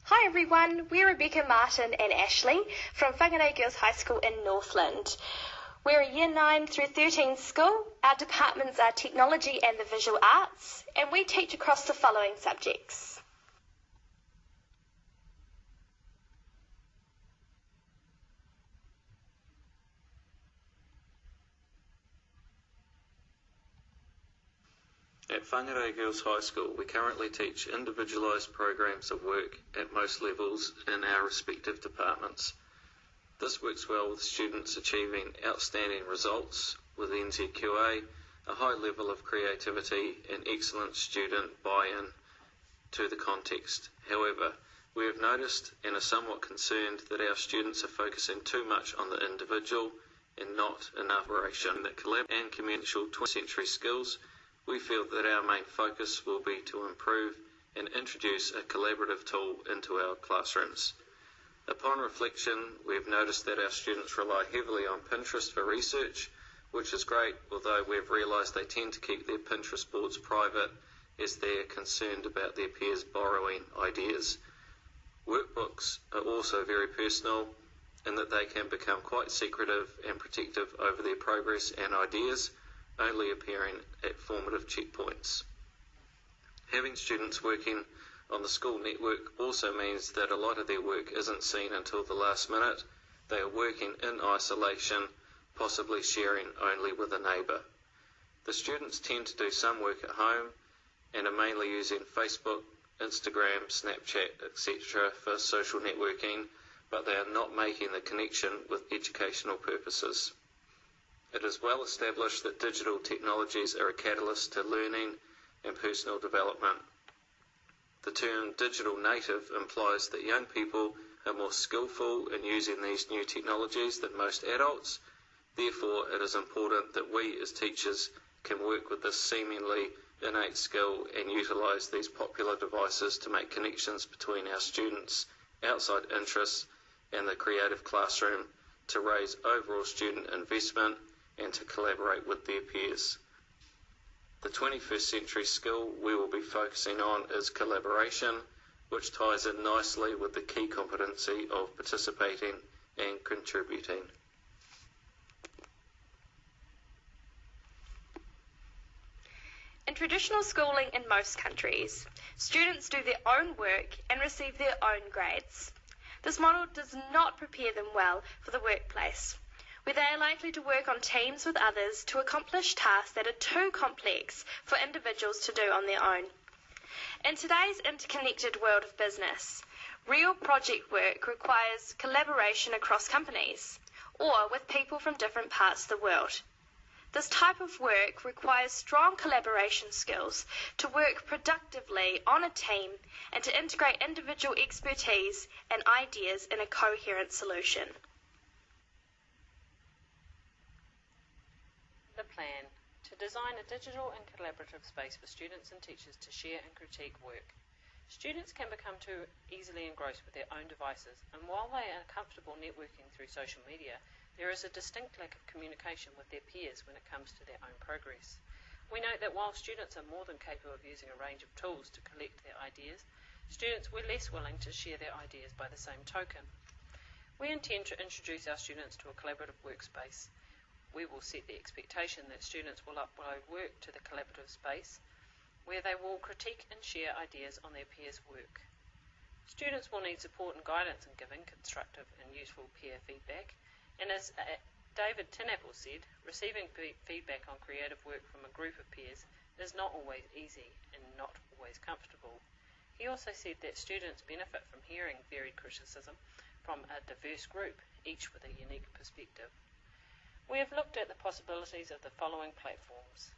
Hi everyone, we're Rebecca, Martin and Ashley from Whangarei Girls High School in Northland. We're a Year 9 through 13 school. Our departments are Technology and the Visual Arts, and we teach across the following subjects. At Whangarei Girls High School, we currently teach individualised programs of work at most levels in our respective departments. This works well with students achieving outstanding results with NZQA, a high level of creativity and excellent student buy-in to the context. However, we have noticed and are somewhat concerned that our students are focusing too much on the individual and not enough collaboration that collab and communal 20th century skills. We feel that our main focus will be to improve and introduce a collaborative tool into our classrooms. Upon reflection, we have noticed that our students rely heavily on Pinterest for research, which is great, although we have realised they tend to keep their Pinterest boards private as they are concerned about their peers borrowing ideas. Workbooks are also very personal in that they can become quite secretive and protective over their progress and ideas, only appearing at formative checkpoints. Having students working on the school network also means that a lot of their work isn't seen until the last minute. They are working in isolation, possibly sharing only with a neighbour. The students tend to do some work at home and are mainly using Facebook, Instagram, Snapchat, etc. for social networking, but they are not making the connection with educational purposes. It is well established that digital technologies are a catalyst to learning and personal development. The term digital native implies that young people are more skillful in using these new technologies than most adults. Therefore, it is important that we as teachers can work with this seemingly innate skill and utilise these popular devices to make connections between our students' outside interests and the creative classroom to raise overall student investment and to collaborate with their peers. The 21st century skill we will be focusing on is collaboration, which ties in nicely with the key competency of participating and contributing. In traditional schooling in most countries, students do their own work and receive their own grades. This model does not prepare them well for the workplace, where they are likely to work on teams with others to accomplish tasks that are too complex for individuals to do on their own. In today's interconnected world of business, real project work requires collaboration across companies or with people from different parts of the world. This type of work requires strong collaboration skills to work productively on a team and to integrate individual expertise and ideas in a coherent solution. The plan: to design a digital and collaborative space for students and teachers to share and critique work. Students can become too easily engrossed with their own devices, and while they are comfortable networking through social media, there is a distinct lack of communication with their peers when it comes to their own progress. We note that while students are more than capable of using a range of tools to collect their ideas, students were less willing to share their ideas by the same token. We intend to introduce our students to a collaborative workspace. We will set the expectation that students will upload work to the collaborative space, where they will critique and share ideas on their peers' work. Students will need support and guidance in giving constructive and useful peer feedback, and as David Tinapple said, receiving feedback on creative work from a group of peers is not always easy and not always comfortable. He also said that students benefit from hearing varied criticism from a diverse group, each with a unique perspective. We have looked at the possibilities of the following platforms.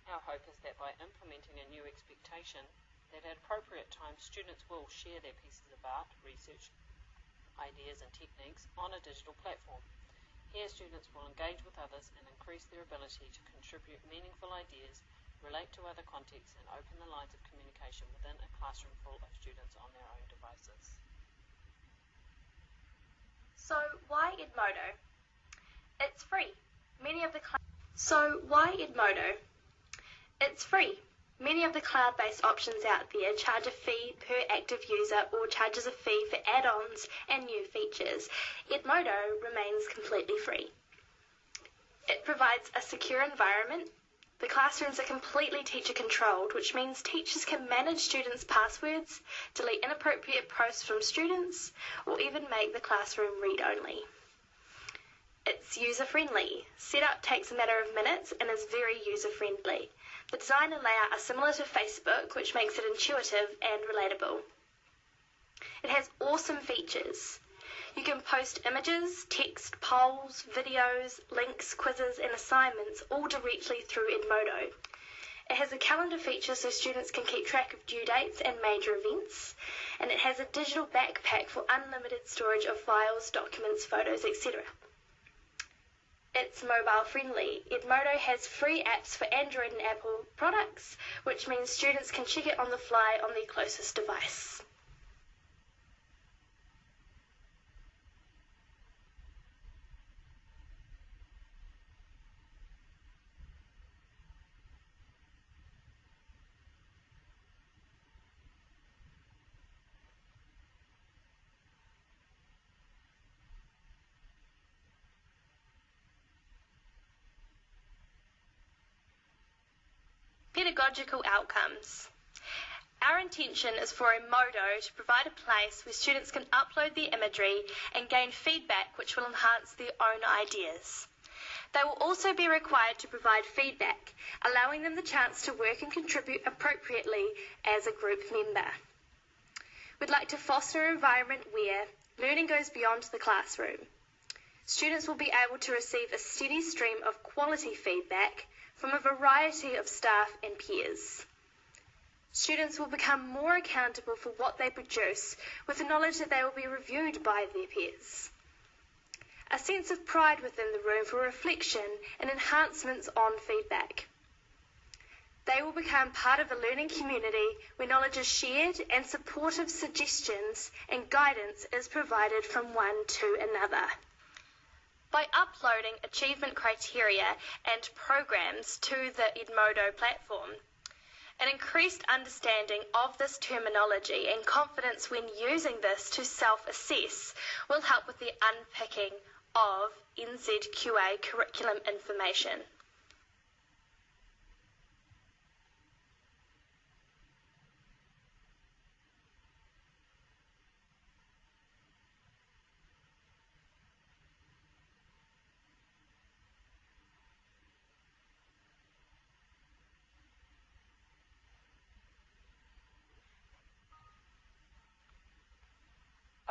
Our hope is that by implementing a new expectation, that at appropriate times students will share their pieces of art, research, ideas and techniques on a digital platform. Here students will engage with others and increase their ability to contribute meaningful ideas, relate to other contexts and open the lines of communication within a classroom full of students on their own devices. So why edmodo? It's free. Many of the cloud-based options out there charge a fee per active user or charges a fee for add-ons and new features. Edmodo remains completely free. It provides a secure environment. The classrooms are completely teacher-controlled, which means teachers can manage students' passwords, delete inappropriate posts from students, or even make the classroom read-only. It's user-friendly. Setup takes a matter of minutes and is very user-friendly. The design and layout are similar to Facebook, which makes it intuitive and relatable. It has awesome features. You can post images, text, polls, videos, links, quizzes, and assignments all directly through Edmodo. It has a calendar feature so students can keep track of due dates and major events, and it has a digital backpack for unlimited storage of files, documents, photos, etc. It's mobile friendly. Edmodo has free apps for Android and Apple products, which means students can check it on the fly on their closest device. Pedagogical outcomes. Our intention is for Edmodo to provide a place where students can upload their imagery and gain feedback which will enhance their own ideas. They will also be required to provide feedback, allowing them the chance to work and contribute appropriately as a group member. We'd like to foster an environment where learning goes beyond the classroom. Students will be able to receive a steady stream of quality feedback from a variety of staff and peers. Students will become more accountable for what they produce with the knowledge that they will be reviewed by their peers. A sense of pride within the room for reflection and enhancements on feedback. They will become part of a learning community where knowledge is shared and supportive suggestions and guidance is provided from one to another. By uploading achievement criteria and programs to the Edmodo platform, an increased understanding of this terminology and confidence when using this to self-assess will help with the unpicking of NZQA curriculum information.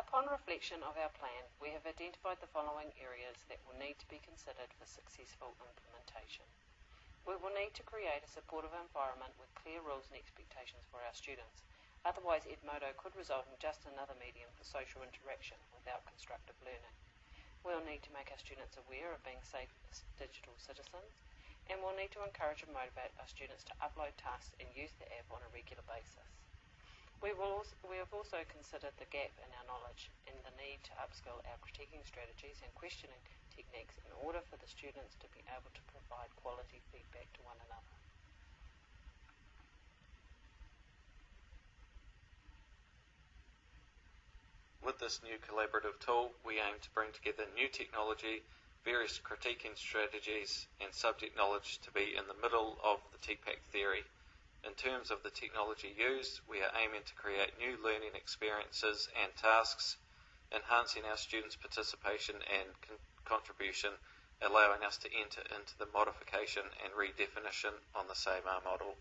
Upon reflection of our plan, we have identified the following areas that will need to be considered for successful implementation. We will need to create a supportive environment with clear rules and expectations for our students. Otherwise, Edmodo could result in just another medium for social interaction without constructive learning. We'll need to make our students aware of being safe digital citizens, and we'll need to encourage and motivate our students to upload tasks and use the app on a regular basis. We have also considered the gap in our knowledge and the need to upskill our critiquing strategies and questioning techniques in order for the students to be able to provide quality feedback to one another. With this new collaborative tool, we aim to bring together new technology, various critiquing strategies, and subject knowledge to be in the middle of the TPAC theory. In terms of the technology used, we are aiming to create new learning experiences and tasks, enhancing our students' participation and contribution, allowing us to enter into the modification and redefinition on the SAMAR model.